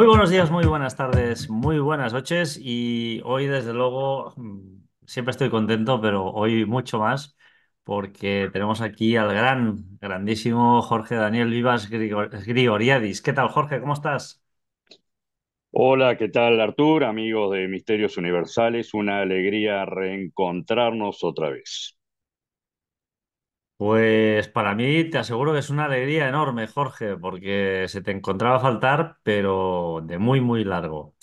Muy buenos días, muy buenas tardes, muy buenas noches y hoy desde luego siempre estoy contento, pero hoy mucho más porque tenemos aquí al grandísimo Jorge Daniel Vivas Grigoriadis. ¿Qué tal, Jorge? ¿Cómo estás? Hola, ¿qué tal, Artur? Amigos de Misterios Universales, una alegría reencontrarnos otra vez. Pues para mí te aseguro que es una alegría enorme, Jorge, porque se te encontraba a faltar, pero de muy, muy largo.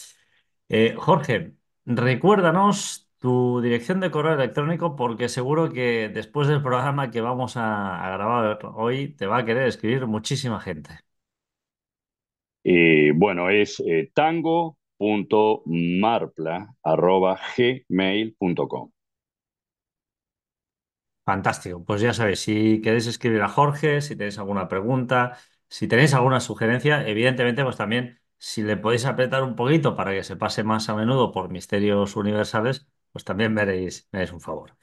Jorge, recuérdanos tu dirección de correo electrónico porque seguro que después del programa que vamos a grabar hoy te va a querer escribir muchísima gente. Bueno, es tango.marpla@gmail.com. Fantástico. Pues ya sabéis, si queréis escribir a Jorge, si tenéis alguna pregunta, si tenéis alguna sugerencia, evidentemente, pues también si le podéis apretar un poquito para que se pase más a menudo por Misterios Universales, pues también veréis un favor.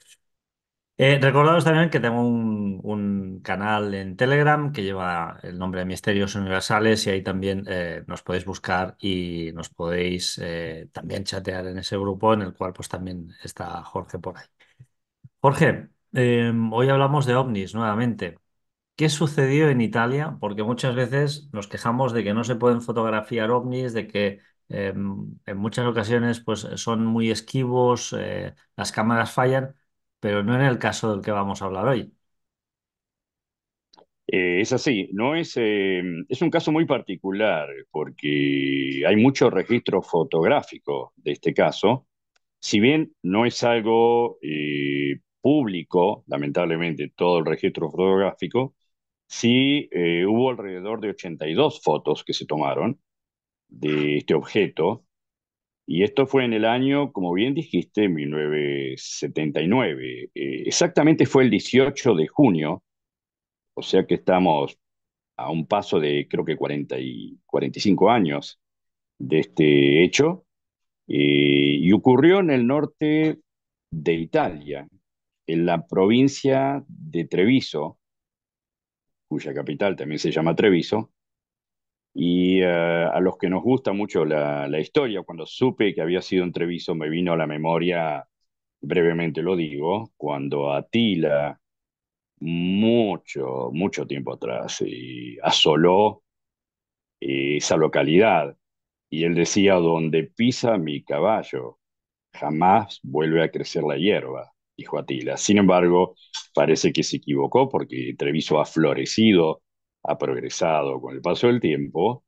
Recordaros también que tengo un canal en Telegram que lleva el nombre de Misterios Universales y ahí también nos podéis buscar y nos podéis también chatear en ese grupo en el cual pues también está Jorge por ahí. Jorge, hoy hablamos de ovnis nuevamente. ¿Qué sucedió en Italia? Porque muchas veces nos quejamos de que no se pueden fotografiar ovnis, de que en muchas ocasiones pues, son muy esquivos, las cámaras fallan, pero no en el caso del que vamos a hablar hoy. Es así, no es, es un caso muy particular porque hay mucho registro fotográfico de este caso. Si bien no es algo público, lamentablemente, todo el registro fotográfico, sí hubo alrededor de 82 fotos que se tomaron de este objeto, y esto fue en el año, como bien dijiste, 1979. Exactamente fue el 18 de junio, o sea que estamos a un paso de creo que 45 años de este hecho, y ocurrió en el norte de Italia, en la provincia de Treviso, cuya capital también se llama Treviso. Y a los que nos gusta mucho la historia, cuando supe que había sido en Treviso, me vino a la memoria, brevemente lo digo, cuando Atila, mucho tiempo atrás, asoló esa localidad. Y él decía: donde pisa mi caballo, jamás vuelve a crecer la hierba, dijo Atila. Sin embargo, parece que se equivocó porque Treviso ha florecido, ha progresado con el paso del tiempo.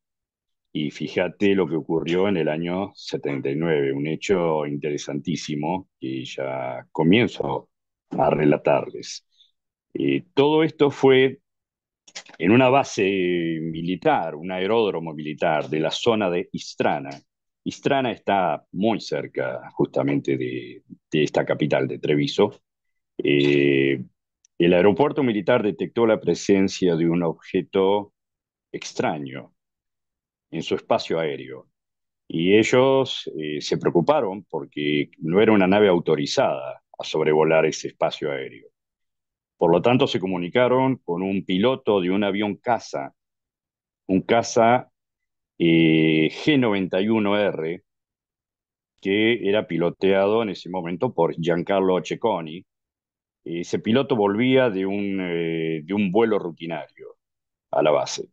Y fíjate lo que ocurrió en el año 79, un hecho interesantísimo que ya comienzo a relatarles. Todo esto fue en una base militar, un aeródromo militar de la zona de Istrana. Istrana está muy cerca justamente de esta capital, de Treviso. Eh, el aeropuerto militar detectó la presencia de un objeto extraño en su espacio aéreo. Y ellos se preocuparon porque no era una nave autorizada a sobrevolar ese espacio aéreo. Por lo tanto, se comunicaron con un piloto de un avión caza, un caza G91R, que era piloteado en ese momento por Giancarlo Cecconi. Ese piloto volvía de un vuelo rutinario a la base.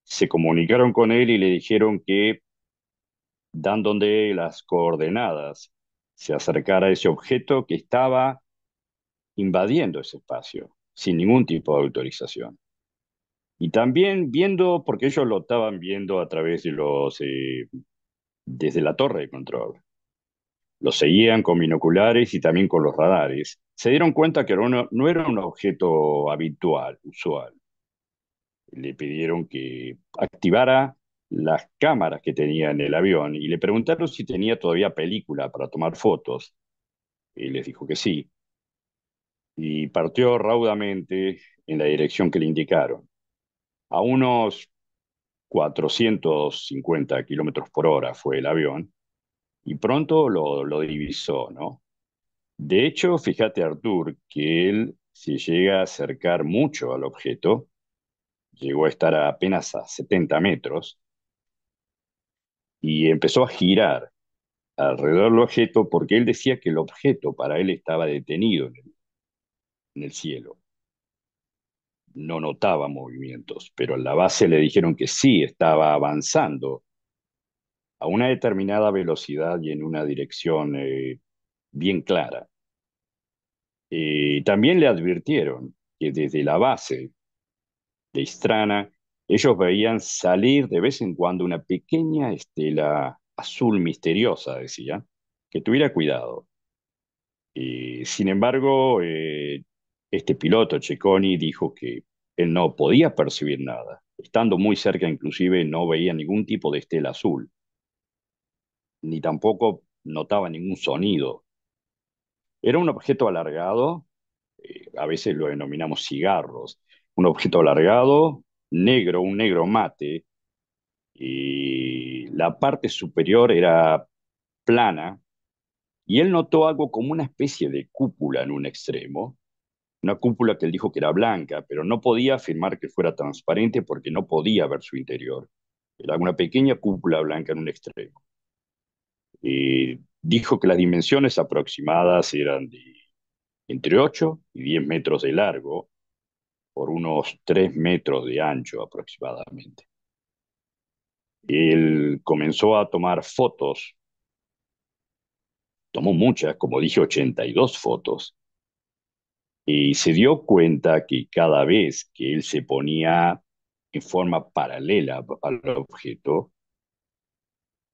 Se comunicaron con él y le dijeron que, dándole las coordenadas, se acercara a ese objeto que estaba invadiendo ese espacio sin ningún tipo de autorización. Y también viendo, porque ellos lo estaban viendo a través de desde la torre de control. Lo seguían con binoculares y también con los radares. Se dieron cuenta que no era un objeto habitual, usual. Le pidieron que activara las cámaras que tenía en el avión y le preguntaron si tenía todavía película para tomar fotos. Y les dijo que sí. Y partió raudamente en la dirección que le indicaron. A unos 450 kilómetros por hora fue el avión, y pronto lo divisó, ¿no? De hecho, fíjate, Artur, que él se llega a acercar mucho al objeto, llegó a estar apenas a 70 metros, y empezó a girar alrededor del objeto porque él decía que el objeto para él estaba detenido en el cielo. No notaba movimientos, pero en la base le dijeron que sí estaba avanzando a una determinada velocidad y en una dirección bien clara. También le advirtieron que desde la base de Istrana ellos veían salir de vez en cuando una pequeña estela azul misteriosa, decía, que tuviera cuidado. Sin embargo, este piloto, Cecconi, dijo que él no podía percibir nada. Estando muy cerca, inclusive, no veía ningún tipo de estela azul, ni tampoco notaba ningún sonido. Era un objeto alargado, a veces lo denominamos cigarros, un objeto alargado, negro, un negro mate, y la parte superior era plana, y él notó algo como una especie de cúpula en un extremo, una cúpula que él dijo que era blanca, pero no podía afirmar que fuera transparente porque no podía ver su interior. Era una pequeña cúpula blanca en un extremo. Dijo que las dimensiones aproximadas eran de entre 8 y 10 metros de largo por unos 3 metros de ancho aproximadamente. Él comenzó a tomar fotos, tomó muchas, como dije, 82 fotos, y se dio cuenta que cada vez que él se ponía en forma paralela al objeto,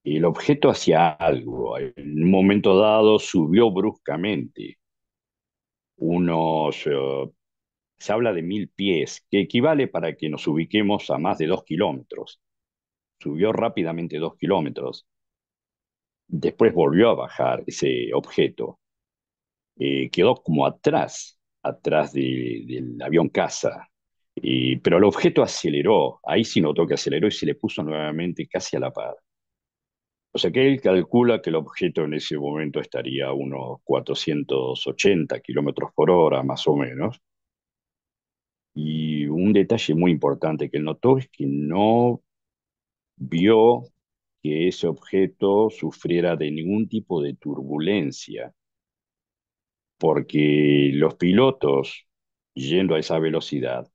el objeto hacía algo. En un momento dado subió bruscamente unos, se habla de 1000 pies, que equivale para que nos ubiquemos a más de 2 kilómetros. Subió rápidamente 2 kilómetros. Después volvió a bajar ese objeto. Quedó como atrás del avión caza. Pero el objeto aceleró, ahí sí notó que aceleró y se le puso nuevamente casi a la par. O sea que él calcula que el objeto en ese momento estaría a unos 480 kilómetros por hora, más o menos. Y un detalle muy importante que él notó es que no vio que ese objeto sufriera de ningún tipo de turbulencia, porque los pilotos, yendo a esa velocidad,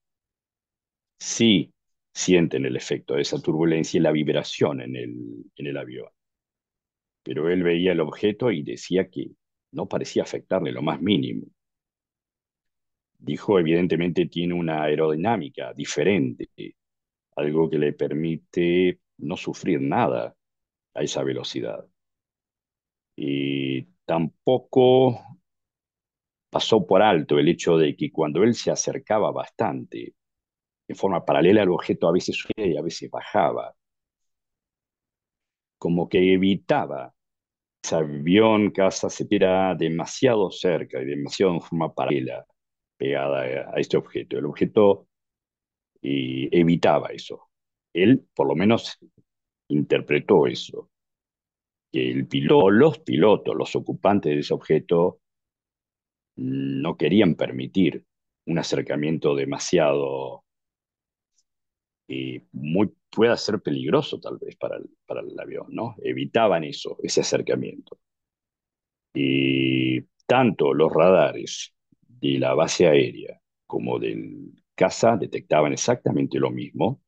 sí sienten el efecto de esa turbulencia y la vibración en el avión. Pero él veía el objeto y decía que no parecía afectarle lo más mínimo. Dijo, evidentemente tiene una aerodinámica diferente, algo que le permite no sufrir nada a esa velocidad. Y tampoco pasó por alto el hecho de que cuando él se acercaba bastante, de forma paralela al objeto, a veces subía y a veces bajaba, como que evitaba ese avión casa se tira demasiado cerca y demasiado en forma paralela pegada a este objeto. El objeto evitaba eso. Él, por lo menos, interpretó eso, que el piloto, los pilotos, los ocupantes de ese objeto, no querían permitir un acercamiento demasiado, pueda ser peligroso tal vez para el avión, ¿no? Evitaban eso, ese acercamiento. Y tanto los radares de la base aérea como del caza detectaban exactamente lo mismo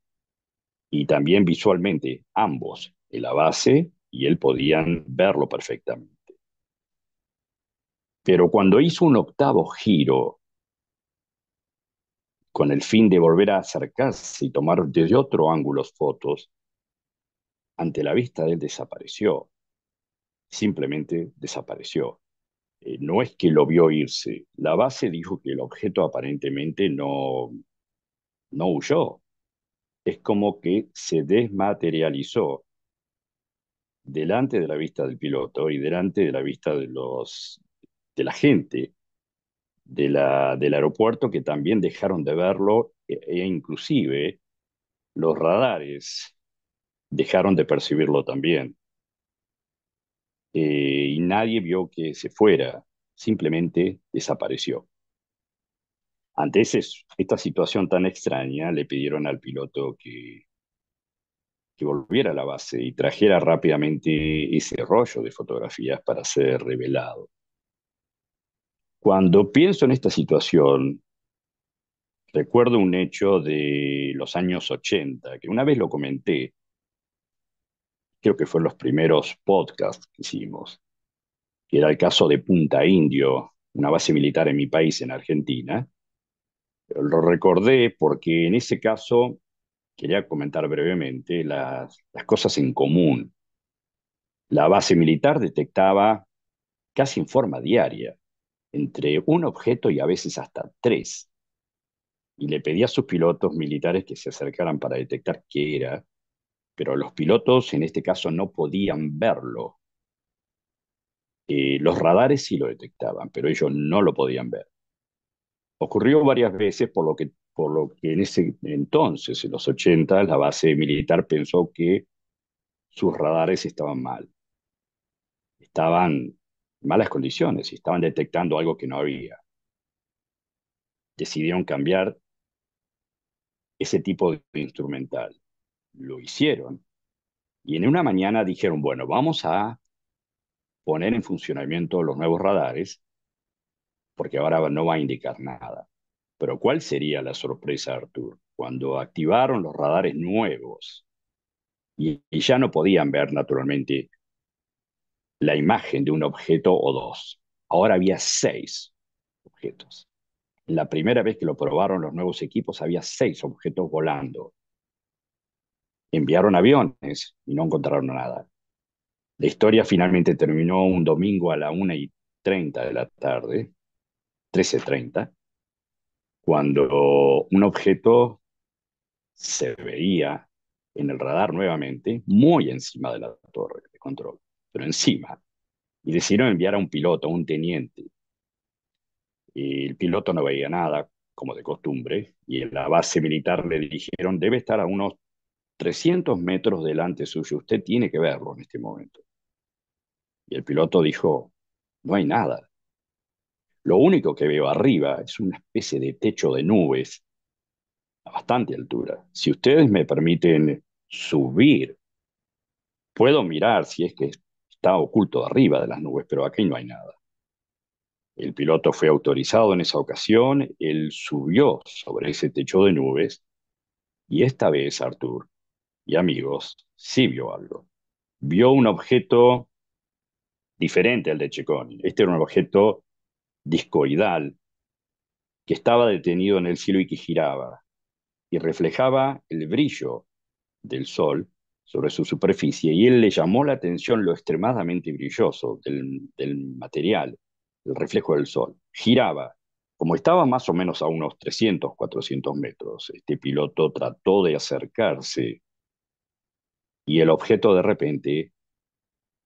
y también visualmente ambos, en la base y él podían verlo perfectamente. Pero cuando hizo un octavo giro con el fin de volver a acercarse y tomar desde otro ángulo fotos, ante la vista de él desapareció, simplemente desapareció. No es que lo vio irse, la base dijo que el objeto aparentemente no huyó, es como que se desmaterializó delante de la vista del piloto y delante de la vista de la gente del aeropuerto que también dejaron de verlo e inclusive los radares dejaron de percibirlo también. Y nadie vio que se fuera, simplemente desapareció. Ante esta situación tan extraña, le pidieron al piloto que volviera a la base y trajera rápidamente ese rollo de fotografías para ser revelado. Cuando pienso en esta situación, recuerdo un hecho de los años 80, que una vez lo comenté, creo que fue en los primeros podcasts que hicimos, que era el caso de Punta Indio, una base militar en mi país, en Argentina. Lo recordé porque en ese caso quería comentar brevemente las cosas en común. La base militar detectaba casi en forma diaria entre un objeto y a veces hasta tres, y le pedía a sus pilotos militares que se acercaran para detectar qué era, pero los pilotos en este caso no podían verlo. Los radares sí lo detectaban, pero ellos no lo podían ver. Ocurrió varias veces, por lo que en ese entonces, en los 80, la base militar pensó que sus radares estaban mal, estaban en malas condiciones, estaban detectando algo que no había. Decidieron cambiar ese tipo de instrumental. Lo hicieron y en una mañana dijeron, bueno, vamos a poner en funcionamiento los nuevos radares porque ahora no va a indicar nada. Pero ¿cuál sería la sorpresa, Artur? Cuando activaron los radares nuevos y ya no podían ver naturalmente la imagen de un objeto o dos. Ahora había seis objetos. La primera vez que lo probaron los nuevos equipos había seis objetos volando. Enviaron aviones y no encontraron nada. La historia finalmente terminó un domingo a la 1:30 de la tarde, 13:30, cuando un objeto se veía en el radar nuevamente, muy encima de la torre de control, pero encima. Y decidieron enviar a un piloto, a un teniente. Y el piloto no veía nada, como de costumbre, y en la base militar le dijeron, debe estar a unos 300 metros delante suyo, usted tiene que verlo en este momento. Y el piloto dijo, no hay nada. Lo único que veo arriba es una especie de techo de nubes a bastante altura. Si ustedes me permiten subir, puedo mirar si es que está oculto arriba de las nubes, pero aquí no hay nada. El piloto fue autorizado en esa ocasión, él subió sobre ese techo de nubes y esta vez Artur y amigos sí vio algo. Vio un objeto diferente al de Checoni. Este era un objeto discoidal que estaba detenido en el cielo y que giraba y reflejaba el brillo del sol sobre su superficie y él le llamó la atención lo extremadamente brilloso del material, el reflejo del sol. Giraba. Como estaba más o menos a unos 300, 400 metros, este piloto trató de acercarse y el objeto de repente,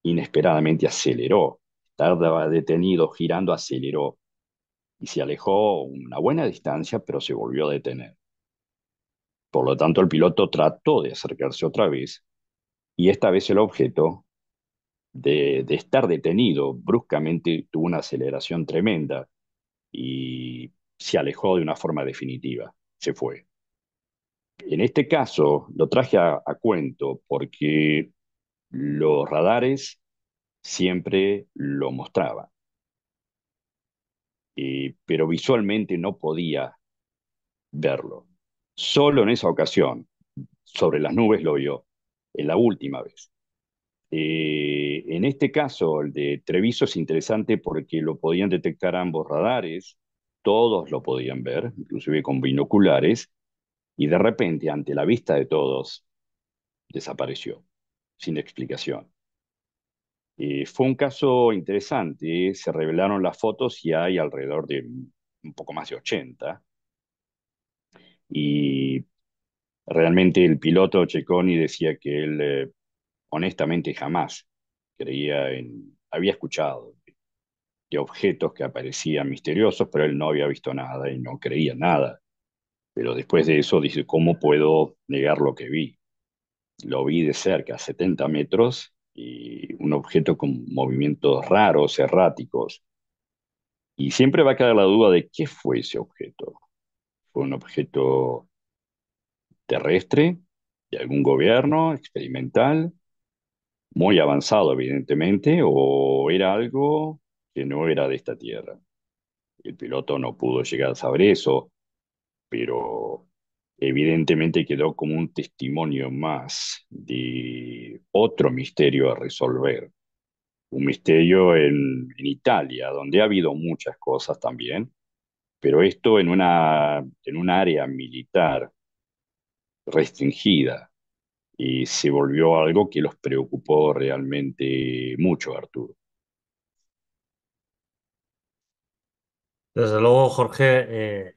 inesperadamente, aceleró. Estaba detenido, girando, aceleró y se alejó una buena distancia, pero se volvió a detener. Por lo tanto, el piloto trató de acercarse otra vez y esta vez el objeto, de estar detenido, bruscamente tuvo una aceleración tremenda y se alejó de una forma definitiva, se fue. En este caso lo traje a cuento porque los radares siempre lo mostraban, pero visualmente no podía verlo. Solo en esa ocasión, sobre las nubes lo vio, en la última vez. En este caso, el de Treviso es interesante porque lo podían detectar ambos radares, todos lo podían ver, inclusive con binoculares, y de repente, ante la vista de todos, desapareció, sin explicación. Fue un caso interesante, se revelaron las fotos y hay alrededor de un poco más de 80, y realmente el piloto Cecconi decía que él honestamente jamás creía había escuchado de objetos que aparecían misteriosos, pero él no había visto nada y no creía nada. Pero después de eso dice, ¿cómo puedo negar lo que vi? Lo vi de cerca, a 70 metros, y un objeto con movimientos raros, erráticos. Y siempre va a quedar la duda de qué fue ese objeto. ¿Fue un objeto terrestre? de algún gobierno experimental, muy avanzado evidentemente, o era algo que no era de esta tierra. El piloto no pudo llegar a saber eso, pero evidentemente quedó como un testimonio más de otro misterio a resolver. Un misterio en Italia, donde ha habido muchas cosas también, pero esto en un área militar restringida y se volvió algo que los preocupó realmente mucho, Arturo. Desde luego, Jorge,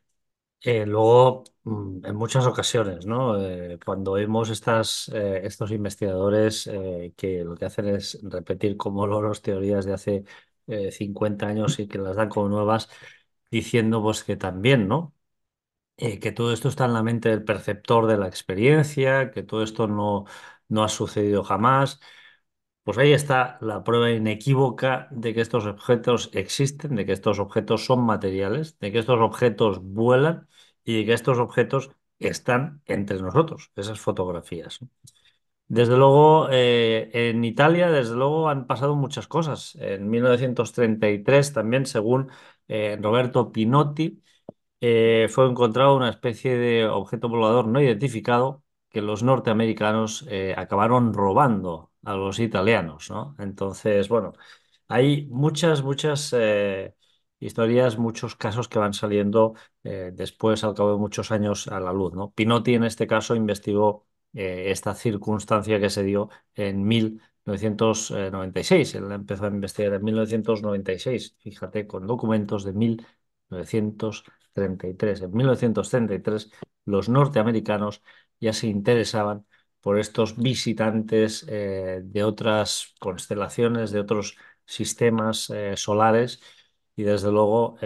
luego, en muchas ocasiones, ¿no? Cuando vemos estos investigadores que lo que hacen es repetir como loros teorías de hace 50 años y que las dan como nuevas, diciendo pues que también, ¿no? Que todo esto está en la mente del perceptor de la experiencia, que todo esto no ha sucedido jamás. Pues ahí está la prueba inequívoca de que estos objetos existen, de que estos objetos son materiales, de que estos objetos vuelan y de que estos objetos están entre nosotros, esas fotografías. Desde luego, en Italia, desde luego, han pasado muchas cosas. En 1933, también, según Roberto Pinotti, fue encontrado una especie de objeto volador no identificado que los norteamericanos acabaron robando a los italianos, ¿no? Entonces, bueno, hay muchas historias, muchos casos que van saliendo después, al cabo de muchos años, a la luz, ¿no? Pinotti, en este caso, investigó esta circunstancia que se dio en 1996. Él empezó a investigar en 1996, fíjate, con documentos de 1933. En 1933, los norteamericanos ya se interesaban por estos visitantes de otras constelaciones, de otros sistemas solares y desde luego,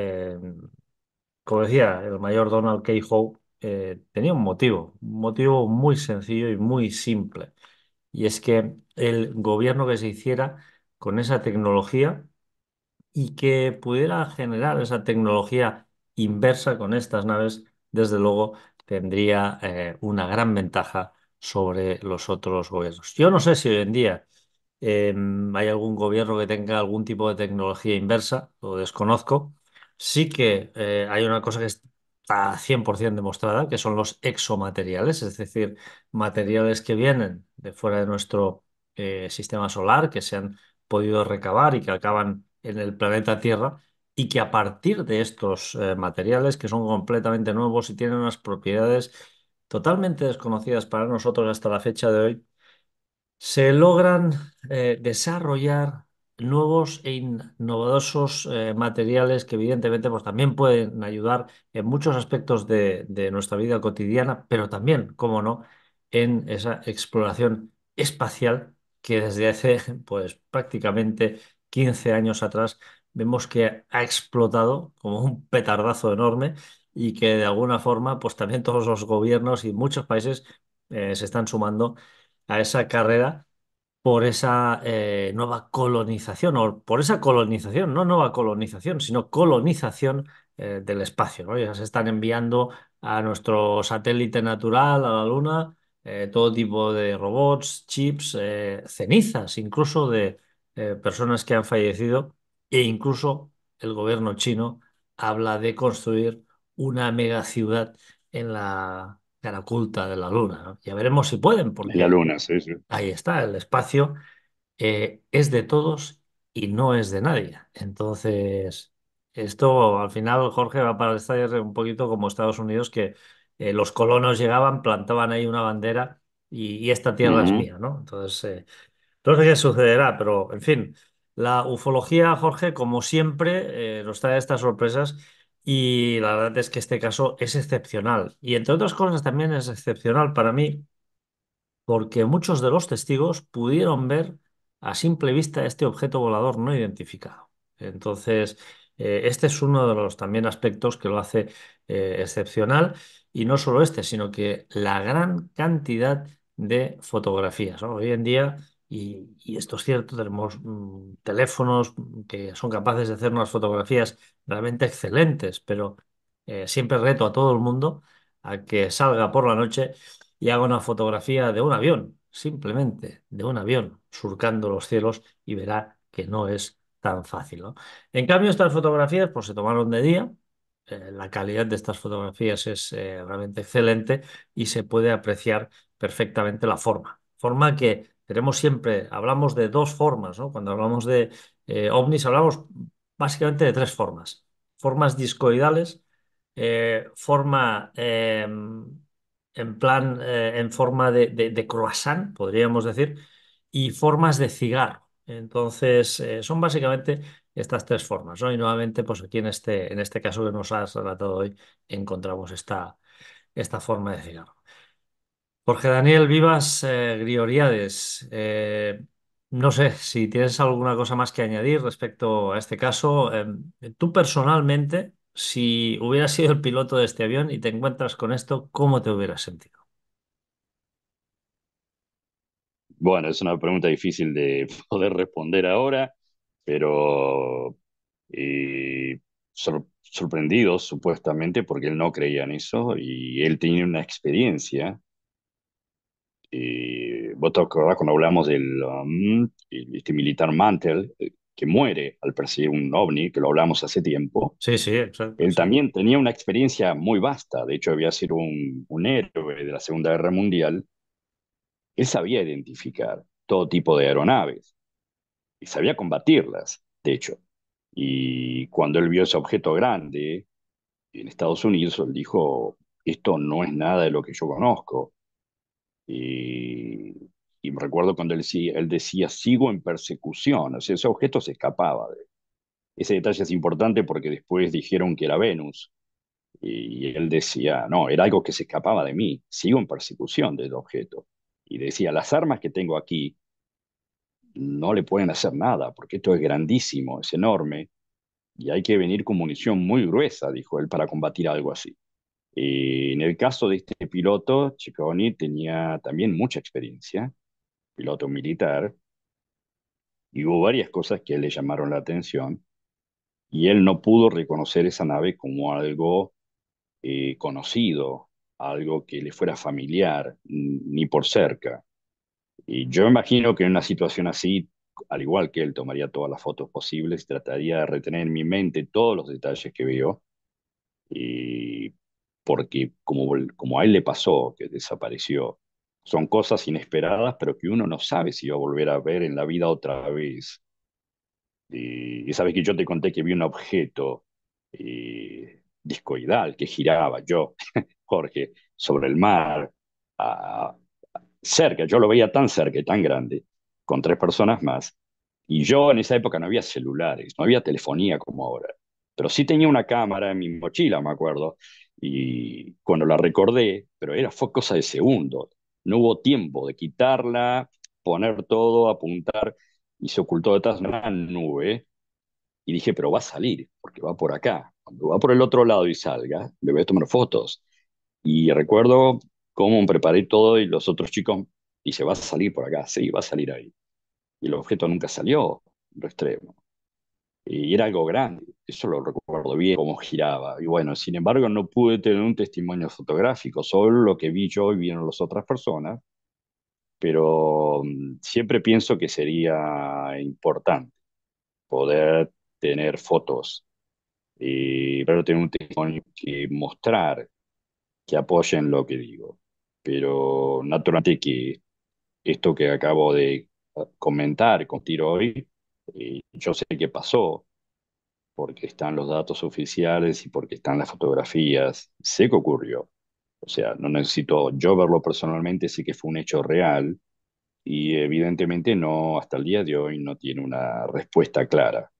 como decía el mayor Donald K. Howe, tenía un motivo muy sencillo y muy simple. Y es que el gobierno que se hiciera con esa tecnología y que pudiera generar esa tecnología inversa con estas naves, desde luego tendría una gran ventaja sobre los otros gobiernos. Yo no sé si hoy en día hay algún gobierno que tenga algún tipo de tecnología inversa, lo desconozco. Sí que hay una cosa que está 100% demostrada, que son los exomateriales, es decir, materiales que vienen de fuera de nuestro sistema solar, que se han podido recabar y que acaban en el planeta Tierra, y que a partir de estos materiales, que son completamente nuevos y tienen unas propiedades totalmente desconocidas para nosotros hasta la fecha de hoy, se logran desarrollar nuevos e innovadores materiales que evidentemente pues, también pueden ayudar en muchos aspectos de nuestra vida cotidiana, pero también, como no, en esa exploración espacial que desde hace pues, prácticamente 15 años atrás vemos que ha explotado como un petardazo enorme y que de alguna forma pues también todos los gobiernos y muchos países se están sumando a esa carrera por esa nueva colonización, o por esa colonización, no nueva colonización, sino colonización del espacio, ¿no? Ya se están enviando a nuestro satélite natural, a la Luna, todo tipo de robots, chips, cenizas, incluso de personas que han fallecido, e incluso el gobierno chino habla de construir una megaciudad en la cara oculta de la Luna, ¿no? Ya veremos si pueden, En la porque luna, sí, sí. ahí está, el espacio es de todos y no es de nadie. Entonces, esto al final, Jorge, va para estar un poquito como Estados Unidos, que los colonos llegaban, plantaban ahí una bandera y esta tierra es Ujú. mía, ¿no? Entonces, no sé qué sucederá, pero en fin, la ufología, Jorge, como siempre, nos trae estas sorpresas. Y la verdad es que este caso es excepcional. Y entre otras cosas también es excepcional para mí porque muchos de los testigos pudieron ver a simple vista este objeto volador no identificado. Entonces, este es uno de los también aspectos que lo hace excepcional y no solo este, sino que la gran cantidad de fotografías, ¿no? Hoy en día, y esto es cierto, tenemos teléfonos que son capaces de hacer unas fotografías realmente excelentes, pero siempre reto a todo el mundo a que salga por la noche y haga una fotografía de un avión, simplemente de un avión surcando los cielos y verá que no es tan fácil, ¿no? En cambio, estas fotografías pues, se tomaron de día. La calidad de estas fotografías es realmente excelente y se puede apreciar perfectamente la forma. Forma que tenemos siempre, hablamos de dos formas, ¿no? Cuando hablamos de ovnis, hablamos básicamente de tres formas. Formas discoidales, forma en plan, en forma de croissant, podríamos decir, y formas de cigarro. Entonces, son básicamente estas tres formas, ¿no? Y nuevamente, pues aquí en este caso que nos has relatado hoy, encontramos esta forma de cigarro. Jorge Daniel Vivas Grioriades, no sé si tienes alguna cosa más que añadir respecto a este caso. Tú personalmente, si hubieras sido el piloto de este avión y te encuentras con esto, ¿cómo te hubieras sentido? Bueno, es una pregunta difícil de poder responder ahora, pero sorprendido supuestamente porque él no creía en eso y él tenía una experiencia. ¿Vos te acordás cuando hablamos del este militar Mantel, que muere al perseguir un ovni, que lo hablamos hace tiempo? Sí, sí, exacto, Él sí. también tenía una experiencia muy vasta, de hecho había sido un héroe de la Segunda Guerra Mundial. Él sabía identificar todo tipo de aeronaves y sabía combatirlas, de hecho. Y cuando él vio ese objeto grande en Estados Unidos, él dijo, esto no es nada de lo que yo conozco. Y, y me recuerdo cuando él decía, sigo en persecución, o sea, ese objeto se escapaba. Ese detalle es importante porque después dijeron que era Venus. Y él decía, no, era algo que se escapaba de mí, sigo en persecución del objeto. Y decía, las armas que tengo aquí no le pueden hacer nada, porque esto es grandísimo, es enorme, y hay que venir con munición muy gruesa, dijo él, para combatir algo así. En el caso de este piloto, Ciccone tenía también mucha experiencia, piloto militar, y hubo varias cosas que le llamaron la atención, y él no pudo reconocer esa nave como algo conocido, algo que le fuera familiar, ni por cerca. Y yo imagino que en una situación así, al igual que él, tomaría todas las fotos posibles, trataría de retener en mi mente todos los detalles que veo, y porque como a él le pasó, que desapareció, son cosas inesperadas, pero que uno no sabe si va a volver a ver en la vida otra vez. Y sabes que yo te conté que vi un objeto discoidal que giraba, yo, Jorge, sobre el mar, a, cerca, yo lo veía tan cerca y tan grande, con tres personas más. Y yo en esa época no había celulares, no había telefonía como ahora, pero sí tenía una cámara en mi mochila, me acuerdo, y cuando la recordé, pero fue cosa de segundos, no hubo tiempo de quitarla, poner todo, apuntar, y se ocultó detrás de una nube, y dije, pero va a salir, porque va por acá. Cuando va por el otro lado y salga, le voy a tomar fotos. Y recuerdo cómo preparé todo y los otros chicos, y se va a salir por acá, sí, va a salir ahí. Y el objeto nunca salió, lo extremo. Y era algo grande, eso lo recuerdo bien, cómo giraba. Y bueno, sin embargo, no pude tener un testimonio fotográfico, solo lo que vi yo y vieron las otras personas, pero siempre pienso que sería importante poder tener fotos y pero tener un testimonio que mostrar, que apoyen lo que digo. Pero naturalmente que esto que acabo de comentar, contigo hoy, yo sé que pasó porque están los datos oficiales y porque están las fotografías, sé que ocurrió. O sea, no necesito yo verlo personalmente, sé que fue un hecho real y evidentemente no, hasta el día de hoy no tiene una respuesta clara.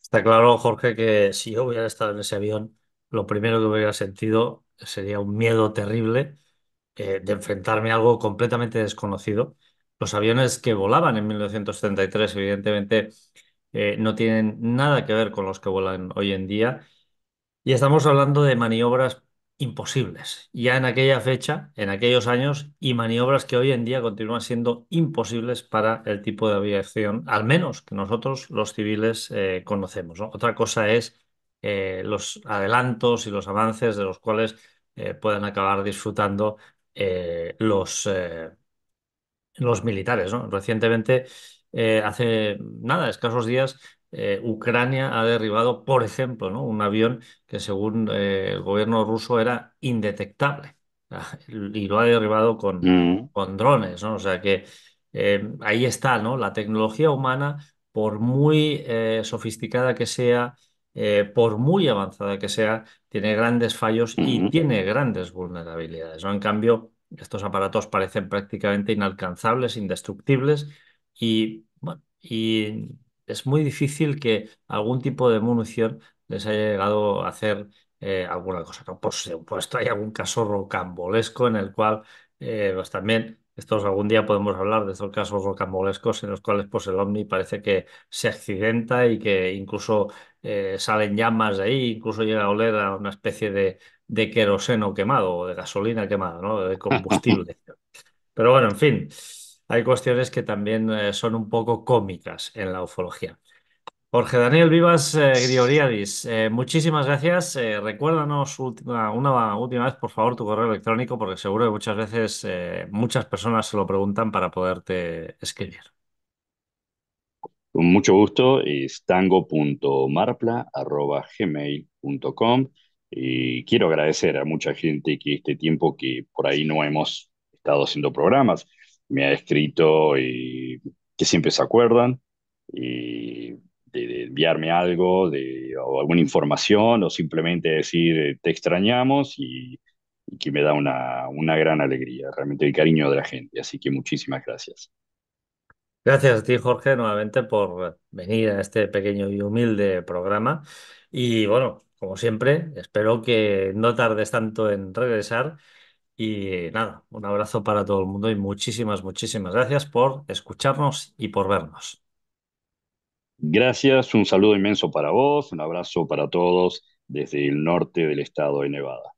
Está claro, Jorge, que si yo hubiera estado en ese avión, lo primero que hubiera sentido sería un miedo terrible de enfrentarme a algo completamente desconocido. Los aviones que volaban en 1973, evidentemente, no tienen nada que ver con los que vuelan hoy en día. Y estamos hablando de maniobras imposibles, ya en aquella fecha, en aquellos años, y maniobras que hoy en día continúan siendo imposibles para el tipo de aviación, al menos que nosotros los civiles conocemos, ¿no? Otra cosa es los adelantos y los avances de los cuales puedan acabar disfrutando los militares, ¿no? Recientemente, hace nada, escasos días, Ucrania ha derribado, por ejemplo, ¿no? Un avión que según el gobierno ruso era indetectable. Y lo ha derribado Mm, con drones, ¿no? O sea que ahí está, ¿no? La tecnología humana, por muy sofisticada que sea, por muy avanzada que sea, tiene grandes fallos y mm, tiene grandes vulnerabilidades, ¿no? En cambio, estos aparatos parecen prácticamente inalcanzables, indestructibles y, bueno, y es muy difícil que algún tipo de munición les haya llegado a hacer alguna cosa, ¿no? Por supuesto, hay algún caso rocambolesco en el cual, pues también, estos algún día podemos hablar de estos casos rocambolescos en los cuales pues el ovni parece que se accidenta y que incluso salen llamas de ahí, incluso llega a oler a una especie de queroseno quemado o de gasolina quemada, ¿no? De combustible. Pero bueno, en fin, hay cuestiones que también son un poco cómicas en la ufología. Jorge Daniel Vivas Grioriadis, muchísimas gracias. Recuérdanos una última vez, por favor, tu correo electrónico, porque seguro que muchas veces muchas personas se lo preguntan para poderte escribir. Con mucho gusto, es tango.marpla@gmail.com y quiero agradecer a mucha gente que este tiempo que por ahí no hemos estado haciendo programas, me ha escrito y que siempre se acuerdan y de enviarme algo o alguna información o simplemente decir te extrañamos y que me da una gran alegría, realmente el cariño de la gente. Así que muchísimas gracias. Gracias a ti, Jorge, nuevamente por venir a este pequeño y humilde programa. Y bueno, como siempre, espero que no tardes tanto en regresar. Y nada, un abrazo para todo el mundo y muchísimas, muchísimas gracias por escucharnos y por vernos. Gracias, un saludo inmenso para vos, un abrazo para todos desde el norte del estado de Nevada.